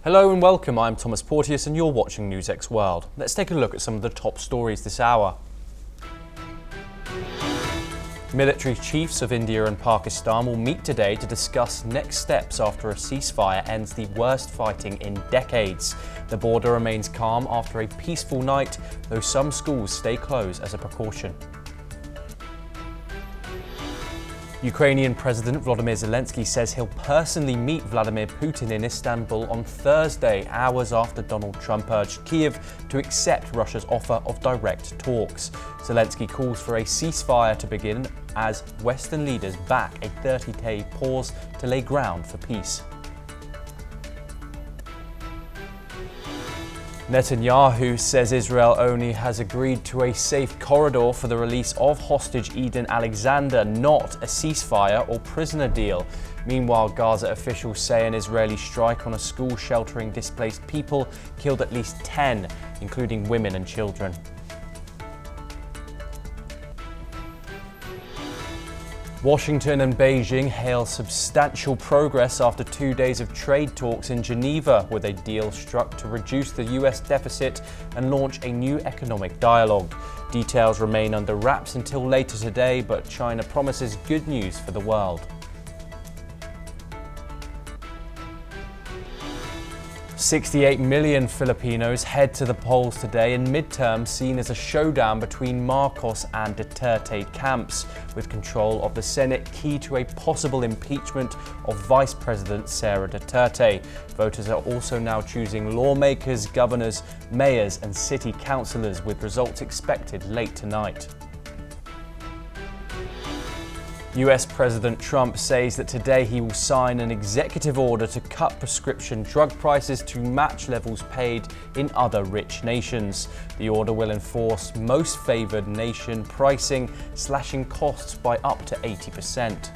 Hello and welcome, I'm Thomas Porteous and you're watching NewsX World. Let's take a look at some of the top stories this hour. Military chiefs of India and Pakistan will meet today to discuss next steps after a ceasefire ends the worst fighting in decades. The border remains calm after a peaceful night, though some schools stay closed as a precaution. Ukrainian President Volodymyr Zelensky says he'll personally meet Vladimir Putin in Istanbul on Thursday, hours after Donald Trump urged Kyiv to accept Russia's offer of direct talks. Zelensky calls for a ceasefire to begin as Western leaders back a 30-day pause to lay ground for peace. Netanyahu says Israel only has agreed to a safe corridor for the release of hostage Eden Alexander, not a ceasefire or prisoner deal. Meanwhile, Gaza officials say an Israeli strike on a school sheltering displaced people killed at least 10, including women and children. Washington and Beijing hail substantial progress after 2 days of trade talks in Geneva, with a deal struck to reduce the US deficit and launch a new economic dialogue. Details remain under wraps until later today, but China promises good news for the world. 68 million Filipinos head to the polls today in midterm seen as a showdown between Marcos and Duterte camps, with control of the Senate key to a possible impeachment of Vice President Sara Duterte. Voters are also now choosing lawmakers, governors, mayors and city councillors, with results expected late tonight. US President Trump says that today he will sign an executive order to cut prescription drug prices to match levels paid in other rich nations. The order will enforce most favored nation pricing, slashing costs by up to 80%.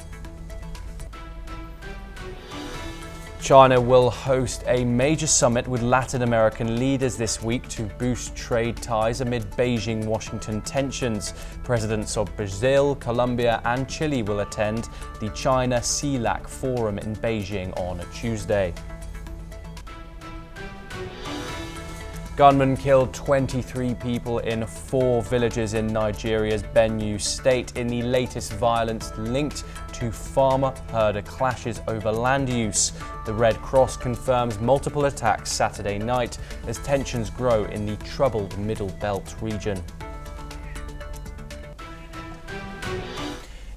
China will host a major summit with Latin American leaders this week to boost trade ties amid Beijing-Washington tensions. Presidents of Brazil, Colombia and Chile will attend the China-CELAC Forum in Beijing on Tuesday. Gunmen killed 23 people in 4 villages in Nigeria's Benue state in the latest violence linked to farmer-herder clashes over land use. The Red Cross confirms multiple attacks Saturday night as tensions grow in the troubled Middle Belt region.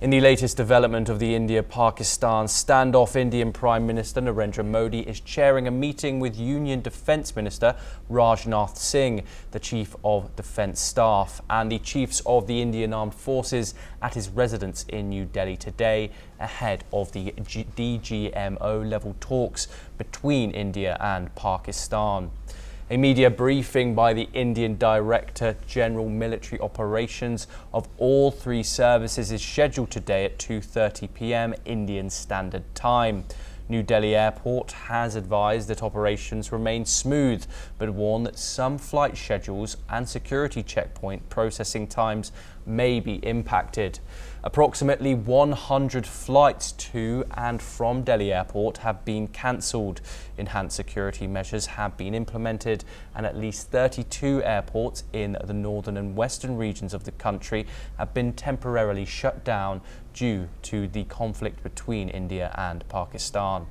In the latest development of the India-Pakistan standoff, Indian Prime Minister Narendra Modi is chairing a meeting with Union Defence Minister Rajnath Singh, the Chief of Defence Staff, and the Chiefs of the Indian Armed Forces at his residence in New Delhi today, ahead of the DGMO-level talks between India and Pakistan. A media briefing by the Indian Director General Military Operations of all 3 services is scheduled today at 2:30 p.m. Indian Standard Time. New Delhi Airport has advised that operations remain smooth, but warned that some flight schedules and security checkpoint processing times may be impacted. Approximately 100 flights to and from Delhi Airport have been cancelled. Enhanced security measures have been implemented, and at least 32 airports in the northern and western regions of the country have been temporarily shut down due to the conflict between India and Pakistan.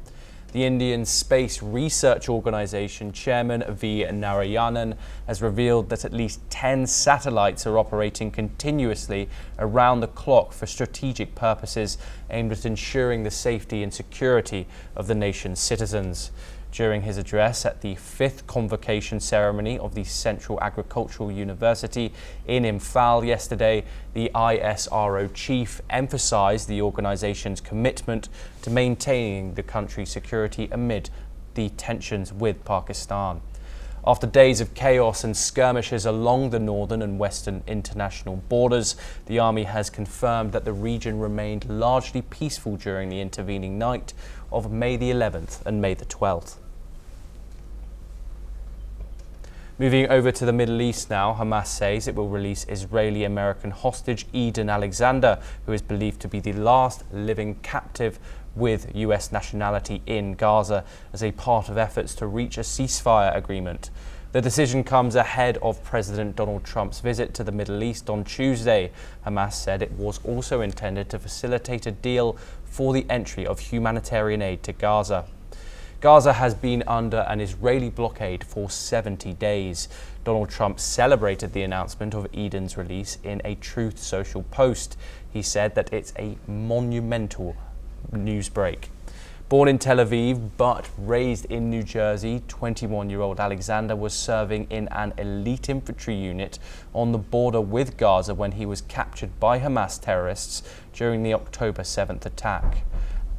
The Indian Space Research Organisation Chairman V. Narayanan has revealed that at least 10 satellites are operating continuously around the clock for strategic purposes aimed at ensuring the safety and security of the nation's citizens. During his address at the 5th convocation ceremony of the Central Agricultural University in Imphal yesterday, the ISRO chief emphasised the organisation's commitment to maintaining the country's security amid the tensions with Pakistan. After days of chaos and skirmishes along the northern and western international borders, the army has confirmed that the region remained largely peaceful during the intervening night of May the 11th and May the 12th. Moving over to the Middle East now, Hamas says it will release Israeli-American hostage Eden Alexander, who is believed to be the last living captive with US nationality in Gaza as a part of efforts to reach a ceasefire agreement. The decision comes ahead of President Donald Trump's visit to the Middle East on Tuesday. Hamas said it was also intended to facilitate a deal for the entry of humanitarian aid to Gaza. Gaza has been under an Israeli blockade for 70 days. Donald Trump celebrated the announcement of Eden's release in a Truth Social post. He said that it's a monumental news break. Born in Tel Aviv but raised in New Jersey, 21-year-old Alexander was serving in an elite infantry unit on the border with Gaza when he was captured by Hamas terrorists during the October 7th attack.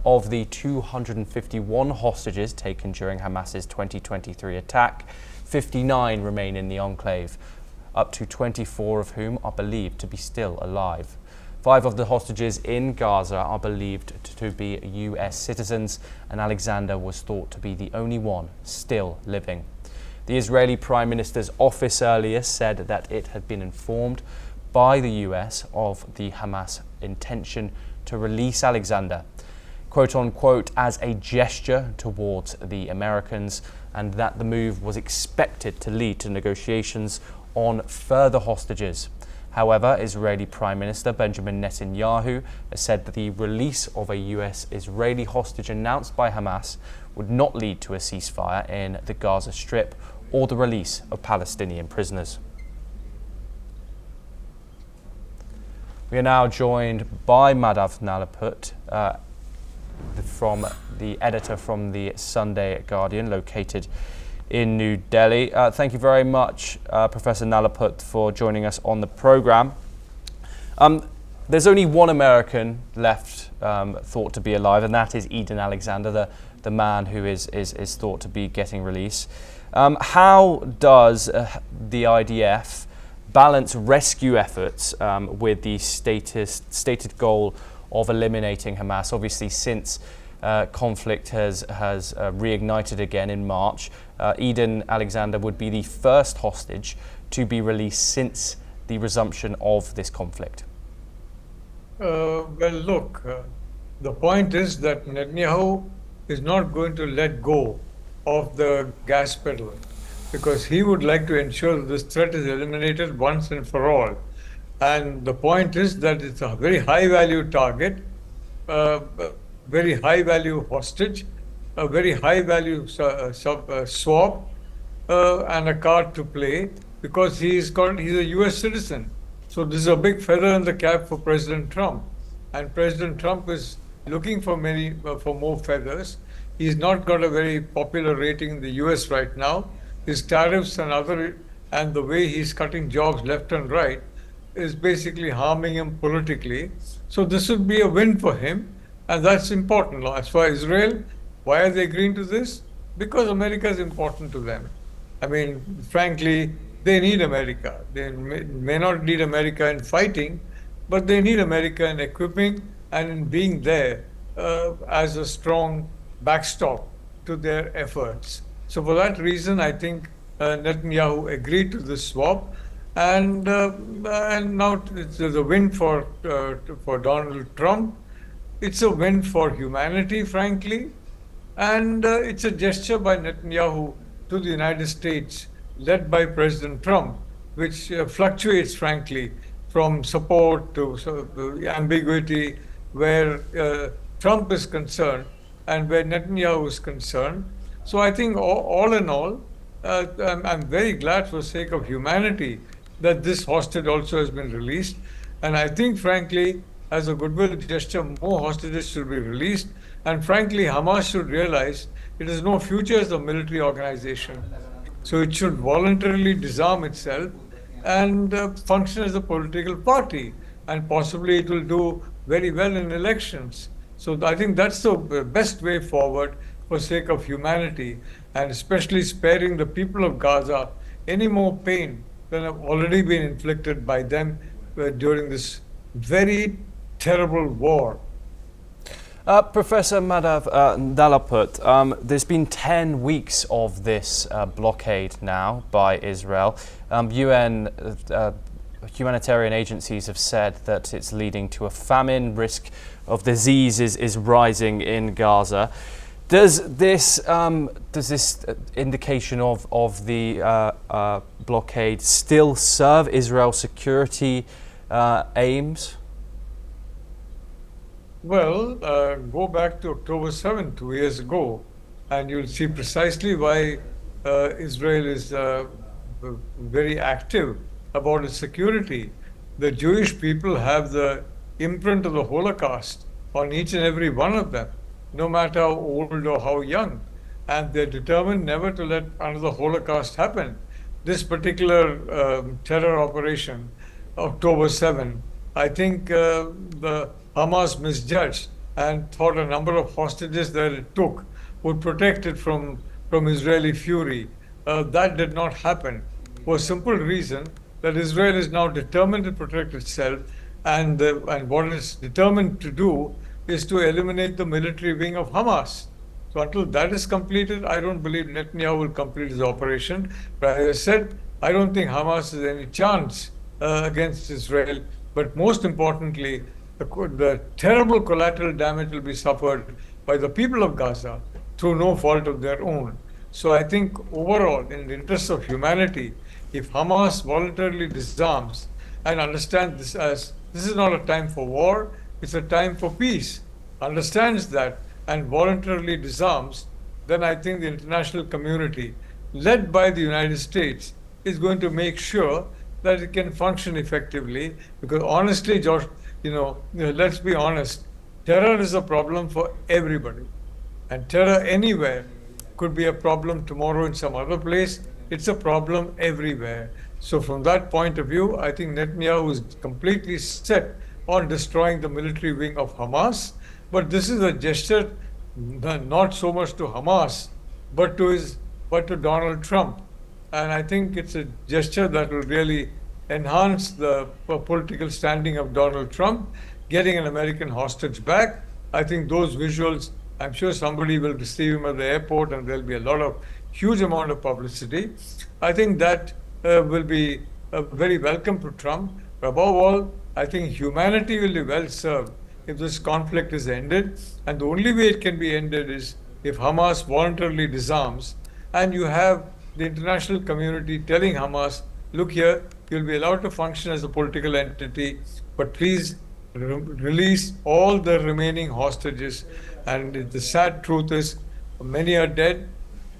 Of the 251 hostages taken during Hamas's 2023 attack, 59 remain in the enclave, up to 24 of whom are believed to be still alive. 5 of the hostages in Gaza are believed to be US citizens, and Alexander was thought to be the only one still living. The Israeli Prime Minister's office earlier said that it had been informed by the US of the Hamas intention to release Alexander, quote unquote, as a gesture towards the Americans, and that the move was expected to lead to negotiations on further hostages. However, Israeli Prime Minister Benjamin Netanyahu has said that the release of a US-Israeli hostage announced by Hamas would not lead to a ceasefire in the Gaza Strip or the release of Palestinian prisoners. We are now joined by Madhav Nalaput, from the editor from the Sunday Guardian, located in New Delhi. Thank you very much, Professor Nalaput, for joining us on the program. There's only one American left thought to be alive, and that is Eden Alexander, the man who is thought to be getting release. How does the IDF balance rescue efforts with the stated goal of eliminating Hamas? Obviously, since conflict has reignited again in March, Eden Alexander would be the first hostage to be released since the resumption of this conflict. Well, look, the point is that Netanyahu is not going to let go of the gas pedal, because he would like to ensure that this threat is eliminated once and for all. And the point is that it's a very high-value target, very high-value hostage, a very high-value swap, and a card to play, because he's a U.S. citizen. So this is a big feather in the cap for President Trump. And President Trump is looking for more feathers. He's not got a very popular rating in the U.S. right now. His tariffs and the way he's cutting jobs left and right is basically harming him politically. So this would be a win for him, and that's important. As for Israel, why are they agreeing to this? Because America is important to them. I mean, frankly, they need America. They may not need America in fighting, but they need America in equipping and in being there as a strong backstop to their efforts. So for that reason, I think Netanyahu agreed to this swap. And now it's a win for Donald Trump. It's a win for humanity, frankly. And it's a gesture by Netanyahu to the United States, led by President Trump, which fluctuates, frankly, from support to ambiguity, where Trump is concerned and where Netanyahu is concerned. So I think all in all, I'm very glad for the sake of humanity that this hostage also has been released. And I think, frankly, as a goodwill gesture, more hostages should be released. And frankly, Hamas should realize it has no future as a military organization. So it should voluntarily disarm itself and function as a political party. And possibly it will do very well in elections. So I think that's the best way forward for sake of humanity, and especially sparing the people of Gaza any more pain than have already been inflicted by them during this very terrible war. Professor Madhav Nalaput, there's been 10 weeks of this blockade now by Israel. UN humanitarian agencies have said that it's leading to a famine. Risk of disease is rising in Gaza. Does this indication of the blockade still serve Israel's security aims? Well, go back to October 7, 2 years ago, and you'll see precisely why Israel is very active about its security. The Jewish people have the imprint of the Holocaust on each and every one of them, no matter how old or how young, and they're determined never to let another Holocaust happen. This particular terror operation, October 7, I think the Hamas misjudged and thought a number of hostages that it took would protect it from Israeli fury. That did not happen for a simple reason that Israel is now determined to protect itself, and what it's determined to do is to eliminate the military wing of Hamas. So until that is completed, I don't believe Netanyahu will complete his operation. But as I said, I don't think Hamas has any chance against Israel. But most importantly, the terrible collateral damage will be suffered by the people of Gaza through no fault of their own. So I think overall, in the interest of humanity, if Hamas voluntarily disarms and understands this as this is not a time for war, it's a time for peace, understands that and voluntarily disarms, then I think the international community, led by the United States, is going to make sure that it can function effectively. Because honestly, Josh, let's be honest, terror is a problem for everybody. And terror anywhere could be a problem tomorrow in some other place. It's a problem everywhere. So from that point of view, I think Netanyahu is completely set on destroying the military wing of Hamas. But this is a gesture not so much to Hamas, but to Donald Trump. And I think it's a gesture that will really enhance the political standing of Donald Trump, getting an American hostage back. I think those visuals, I'm sure somebody will receive him at the airport and there'll be huge amount of publicity. I think that will be very welcome to Trump. But above all, I think humanity will be well served if this conflict is ended. And the only way it can be ended is if Hamas voluntarily disarms and you have the international community telling Hamas, look here, you'll be allowed to function as a political entity, but please release all the remaining hostages. And the sad truth is many are dead,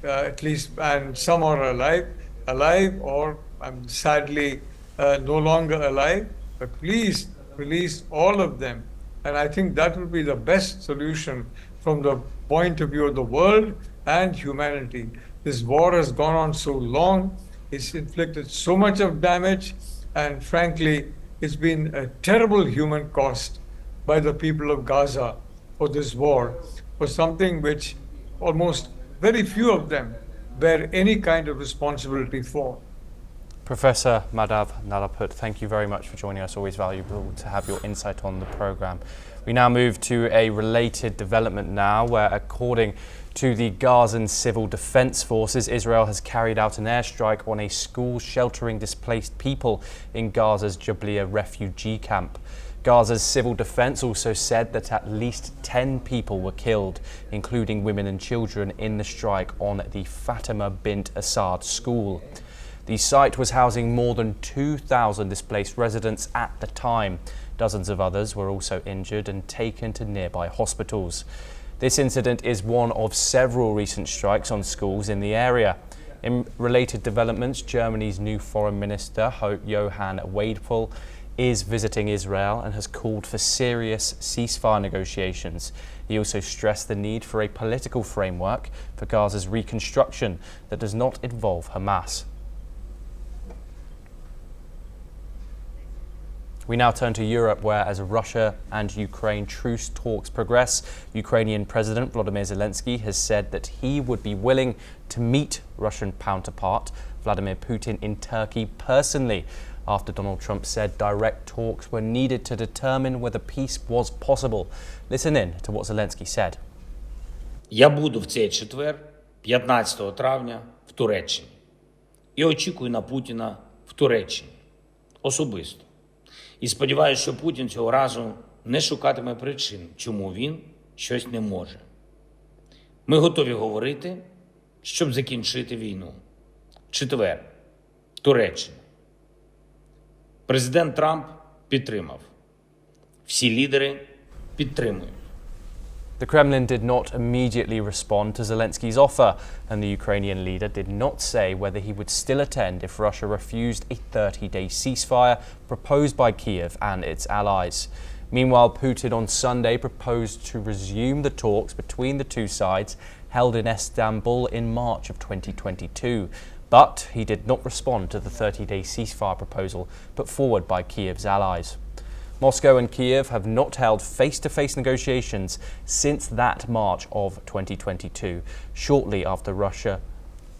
at least, and some are alive or sadly no longer alive. But please release all of them. And I think that will be the best solution from the point of view of the world and humanity. This war has gone on so long, it's inflicted so much of damage, and frankly, it's been a terrible human cost by the people of Gaza for this war, for something which almost very few of them bear any kind of responsibility for. Professor Madhav Nalaput, thank you very much for joining us. Always valuable to have your insight on the programme. We now move to a related development now, where according to the Gazan Civil Defence Forces, Israel has carried out an airstrike on a school sheltering displaced people in Gaza's Jabalia refugee camp. Gaza's civil defence also said that at least 10 people were killed, including women and children, in the strike on the Fatima bint Assad school. The site was housing more than 2,000 displaced residents at the time. Dozens of others were also injured and taken to nearby hospitals. This incident is one of several recent strikes on schools in the area. In related developments, Germany's new Foreign Minister, Johann Wadephul, is visiting Israel and has called for serious ceasefire negotiations. He also stressed the need for a political framework for Gaza's reconstruction that does not involve Hamas. We now turn to Europe, where as Russia and Ukraine truce talks progress, Ukrainian President Volodymyr Zelensky has said that he would be willing to meet Russian counterpart Vladimir Putin in Turkey personally, after Donald Trump said direct talks were needed to determine whether peace was possible. Listen in to what Zelensky said. Я буду в цей четвер, 15 травня, в Туреччині. І очікую на Путіна в Туреччині. особисто. І сподіваюся, що Путін цього разу не шукатиме причин, чому він щось не може. Ми готові говорити, щоб закінчити війну. Четвер. Туреччина. Президент Трамп підтримав. Всі лідери підтримують. The Kremlin did not immediately respond to Zelensky's offer, and the Ukrainian leader did not say whether he would still attend if Russia refused a 30-day ceasefire proposed by Kiev and its allies. Meanwhile, Putin on Sunday proposed to resume the talks between the two sides held in Istanbul in March of 2022, but he did not respond to the 30-day ceasefire proposal put forward by Kiev's allies. Moscow and Kiev have not held face-to-face negotiations since that March of 2022, shortly after Russia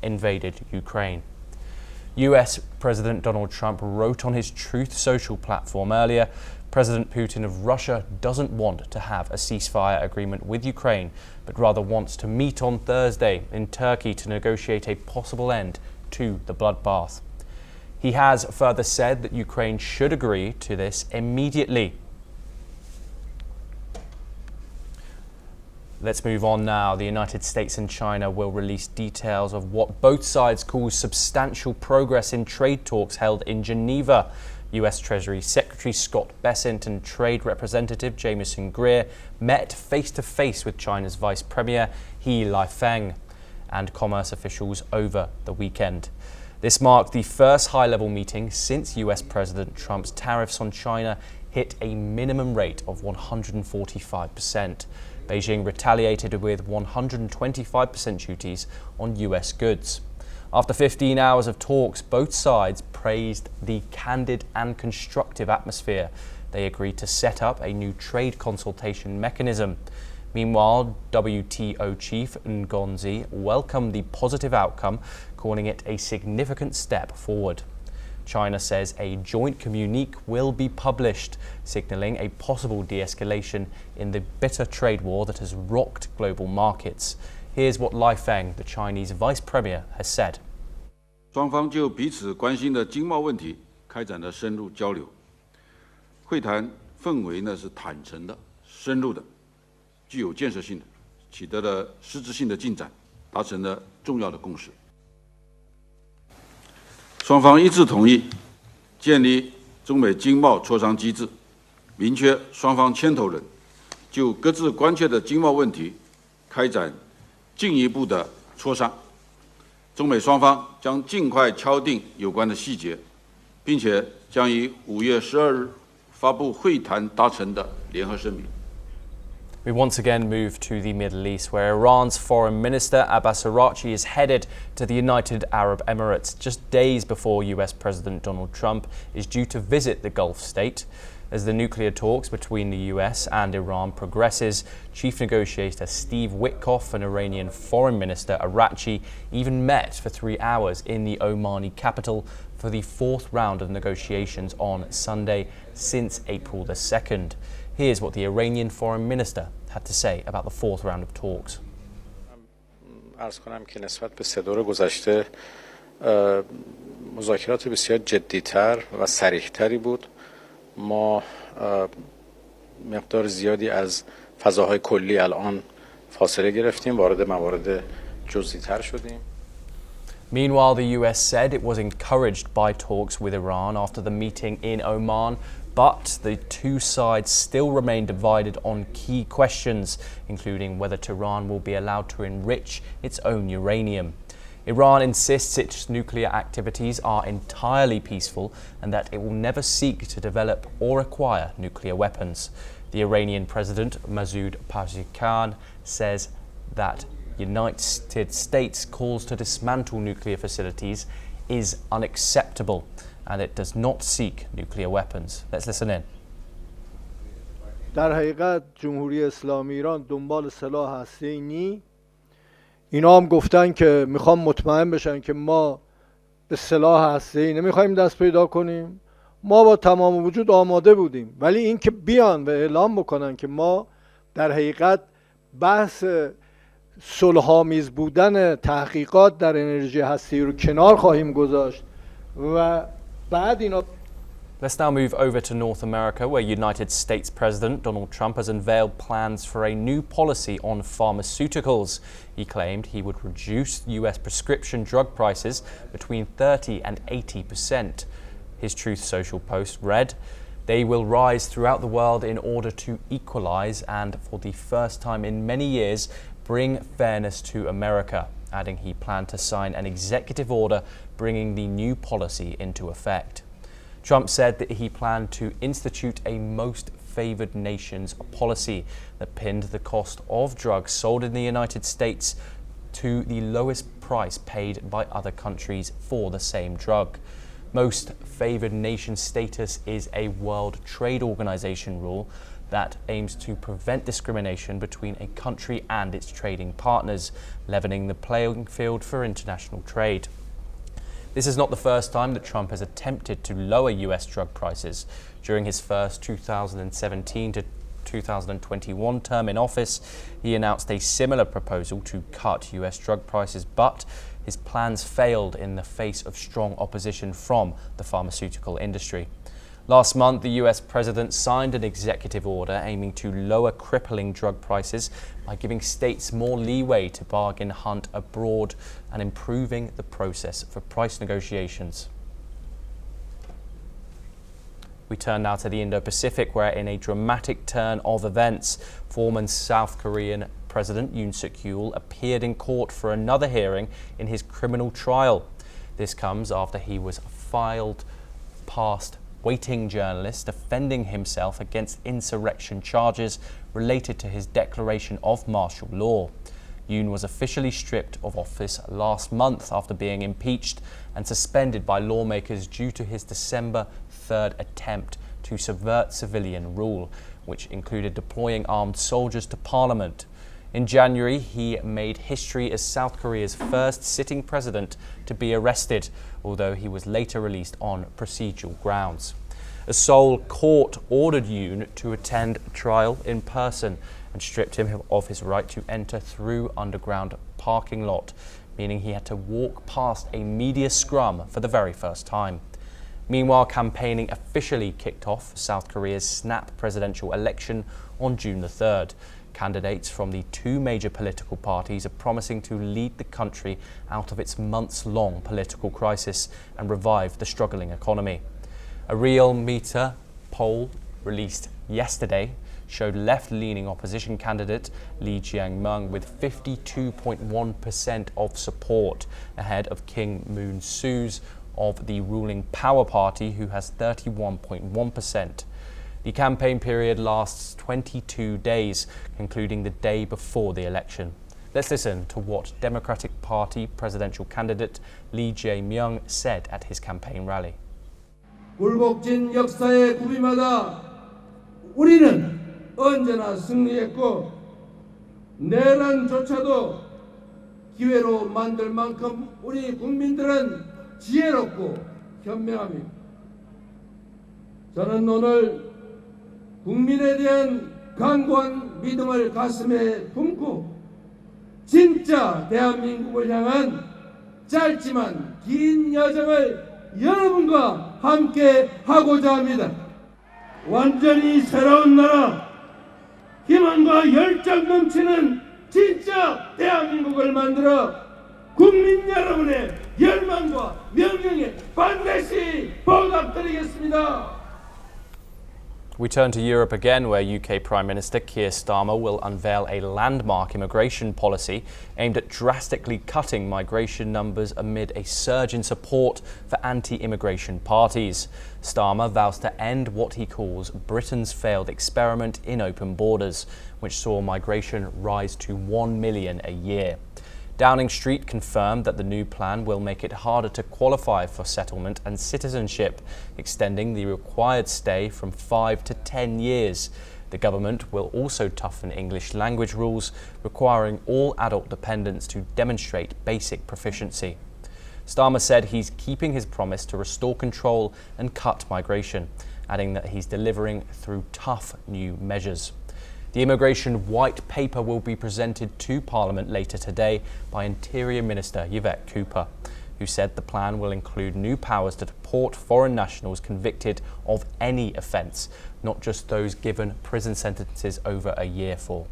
invaded Ukraine. US President Donald Trump wrote on his Truth Social platform earlier, President Putin of Russia doesn't want to have a ceasefire agreement with Ukraine, but rather wants to meet on Thursday in Turkey to negotiate a possible end to the bloodbath. He has further said that Ukraine should agree to this immediately. Let's move on now. The United States and China will release details of what both sides call substantial progress in trade talks held in Geneva. US Treasury Secretary Scott Bessent and Trade Representative Jamieson Greer met face-to-face with China's Vice Premier He Lifeng and commerce officials over the weekend. This marked the first high-level meeting since US President Trump's tariffs on China hit a minimum rate of 145%. Beijing retaliated with 125% duties on US goods. After 15 hours of talks, both sides praised the candid and constructive atmosphere. They agreed to set up a new trade consultation mechanism. Meanwhile, WTO chief Ngozi welcomed the positive outcome, calling it a significant step forward. China says a joint communique will be published, signalling a possible de-escalation in the bitter trade war that has rocked global markets. Here's what Li Feng, the Chinese vice premier, has said. 双方就彼此关心的经贸问题开展了深入交流。会谈氛围呢是坦诚的、深入的、具有建设性的，取得了实质性的进展，达成了重要的共识。双方一致同意建立中美经贸磋商机制，明确双方牵头人就各自关切的经贸问题开展进一步的磋商。中美双方将尽快敲定有关的细节，并且将于5月12日发布会谈达成的联合声明。 We once again move to the Middle East, where Iran's Foreign Minister Abbas Araghchi is headed to the United Arab Emirates just days before US President Donald Trump is due to visit the Gulf state. As the nuclear talks between the US and Iran progresses, Chief Negotiator Steve Witkoff and Iranian Foreign Minister Araghchi even met for 3 hours in the Omani capital for the fourth round of negotiations on Sunday since April the 2nd. Here's what the Iranian Foreign Minister had to say about the fourth round of talks. عرض کنم که نسبت به 3 دور گذشته مذاکرات بسیار جدی‌تر و صریح‌تری بود. ما مقدار زیادی از فضاهای کلی الان فاصله گرفتیم، وارد موارد جزئی‌تر شدیم. Meanwhile, the US said it was encouraged by talks with Iran after the meeting in Oman, but the two sides still remain divided on key questions, including whether Tehran will be allowed to enrich its own uranium. Iran insists its nuclear activities are entirely peaceful and that it will never seek to develop or acquire nuclear weapons. The Iranian President Masoud Pezeshkian says that United States calls to dismantle nuclear facilities is unacceptable and it does not seek nuclear weapons. Let's listen in. در حقیقت جمهوری اسلامی ایران دنبال سلاح هسته‌ای نیست. اینا هم گفتن که میخوام مطمئن بشن که ما به سلاح هسته‌ای نمیخوایم دست پیدا کنیم. ما با تمام وجود آماده بودیم، ولی این که بیان و اعلام بکنن که ما در حقیقت بحث صلح‌آمیز بودن تحقیقات در انرژی هسته‌ای رو کنار خواهیم گذاشت و بعد اینا. Let's now move over to North America, where United States President Donald Trump has unveiled plans for a new policy on pharmaceuticals. He claimed he would reduce U.S. prescription drug prices between 30 and 80%. His Truth Social post read, "They will rise throughout the world in order to equalize and, for the first time in many years, bring fairness to America," adding he planned to sign an executive order bringing the new policy into effect. Trump said that he planned to institute a most favored nations policy that pinned the cost of drugs sold in the United States to the lowest price paid by other countries for the same drug. Most favored nation status is a World Trade Organization rule that aims to prevent discrimination between a country and its trading partners, leveling the playing field for international trade. This is not the first time that Trump has attempted to lower US drug prices. During his first 2017 to 2021 term in office, he announced a similar proposal to cut US drug prices, but his plans failed in the face of strong opposition from the pharmaceutical industry. Last month, the US president signed an executive order aiming to lower crippling drug prices by giving states more leeway to bargain hunt abroad and improving the process for price negotiations. We turn now to the Indo-Pacific, where in a dramatic turn of events, former South Korean President Yoon Suk-yeol appeared in court for another hearing in his criminal trial. This comes after he was filed past waiting journalist defending himself against insurrection charges related to his declaration of martial law. Yoon was officially stripped of office last month after being impeached and suspended by lawmakers due to his December 3rd attempt to subvert civilian rule, which included deploying armed soldiers to parliament. In January, he made history as South Korea's first sitting president to be arrested, although he was later released on procedural grounds. A Seoul court ordered Yoon to attend trial in person and stripped him of his right to enter through underground parking lot, meaning he had to walk past a media scrum for the very first time. Meanwhile, campaigning officially kicked off South Korea's snap presidential election on June the 3rd. Candidates from the two major political parties are promising to lead the country out of its months-long political crisis and revive the struggling economy. A Real Meter poll released yesterday showed left-leaning opposition candidate Lee Jae-myung with 52.1% of support, ahead of Kim Moon-soo's of the ruling Power Party, who has 31.1%. The campaign period lasts 22 days, concluding the day before the election. Let's listen to what Democratic Party presidential candidate Lee Jae-myung said at his campaign rally. 굴곡진 역사의 구비마다 우리는 언제나 승리했고 내란조차도 기회로 만들 만큼 우리 국민들은 지혜롭고 현명합니다. 저는 오늘 국민에 대한 강고한 믿음을 가슴에 품고 진짜 대한민국을 향한 짧지만 긴 여정을 여러분과 함께 하고자 합니다. 완전히 새로운 나라, 희망과 열정 넘치는 진짜 대한민국을 만들어 국민 여러분의 열망과 명령에 반드시 보답드리겠습니다. We turn to Europe again, where UK Prime Minister Keir Starmer will unveil a landmark immigration policy aimed at drastically cutting migration numbers amid a surge in support for anti-immigration parties. Starmer vows to end what he calls Britain's failed experiment in open borders, which saw migration rise to 1 million a year. Downing Street confirmed that the new plan will make it harder to qualify for settlement and citizenship, extending the required stay from 5 to 10 years. The government will also toughen English language rules, requiring all adult dependents to demonstrate basic proficiency. Starmer said he's keeping his promise to restore control and cut migration, adding that he's delivering through tough new measures. The immigration white paper will be presented to Parliament later today by Interior Minister Yvette Cooper. who said the plan will include new powers to deport foreign nationals convicted of any offence, not just those given prison sentences over a year for.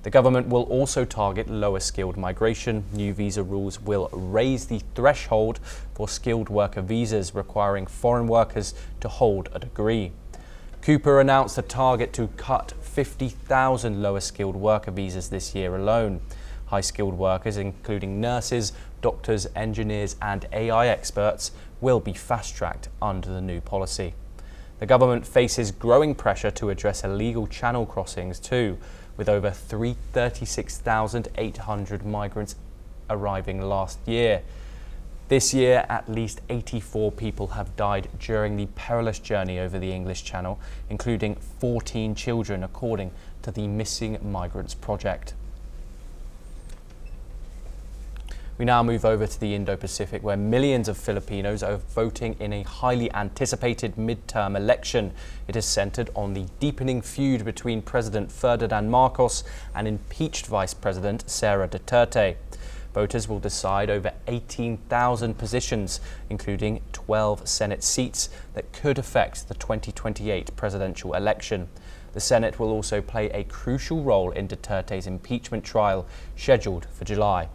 The government will also target lower skilled migration. New visa rules will raise the threshold for skilled worker visas, requiring foreign workers to hold a degree. Cooper announced a target to cut 50,000 lower skilled worker visas this year alone. High skilled workers, including nurses, doctors, engineers and AI experts, will be fast-tracked under the new policy. The government faces growing pressure to address illegal channel crossings too, with over 36,800 migrants arriving last year. This year, at least 84 people have died during the perilous journey over the English Channel, including 14 children, according to the Missing Migrants Project. We now move over to the Indo-Pacific, where millions of Filipinos are voting in a highly anticipated midterm election. It is centered on the deepening feud between President Ferdinand Marcos and impeached Vice President Sara Duterte. Voters will decide over 18,000 positions, including 12 Senate seats that could affect the 2028 presidential election. The Senate will also play a crucial role in Duterte's impeachment trial, scheduled for July.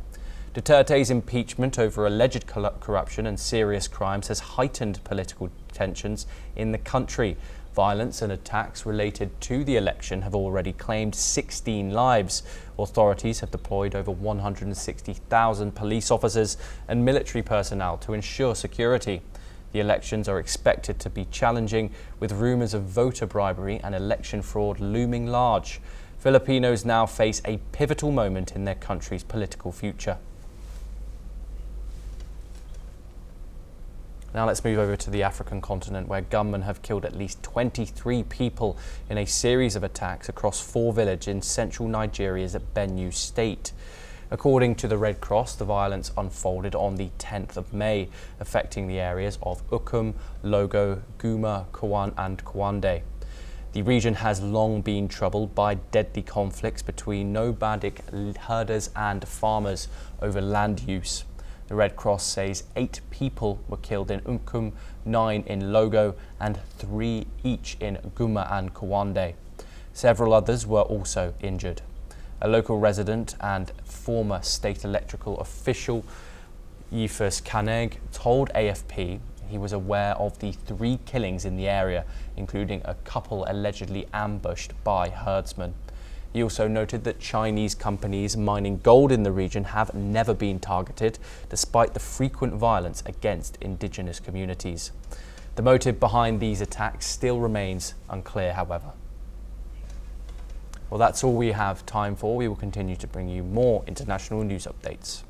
Duterte's impeachment over alleged corruption and serious crimes has heightened political tensions in the country. Violence and attacks related to the election have already claimed 16 lives. Authorities have deployed over 160,000 police officers and military personnel to ensure security. The elections are expected to be challenging, with rumours of voter bribery and election fraud looming large. Filipinos now face a pivotal moment in their country's political future. Now let's move over to the African continent, where gunmen have killed at least 23 people in a series of attacks across 4 villages in central Nigeria's Benue state. According to the Red Cross, the violence unfolded on the 10th of May, affecting the areas of Ukum, Logo, Guma, Kawan and Kwande. The region has long been troubled by deadly conflicts between nomadic herders and farmers over land use. The Red Cross says 8 people were killed in Ukum, 9 in Logo and 3 each in Guma and Kwande. Several others were also injured. A local resident and former state electoral official, Yefus Kaneg, told AFP he was aware of the 3 killings in the area, including a couple allegedly ambushed by herdsmen. He also noted that Chinese companies mining gold in the region have never been targeted, despite the frequent violence against indigenous communities. The motive behind these attacks still remains unclear, however. Well, that's all we have time for. We will continue to bring you more international news updates.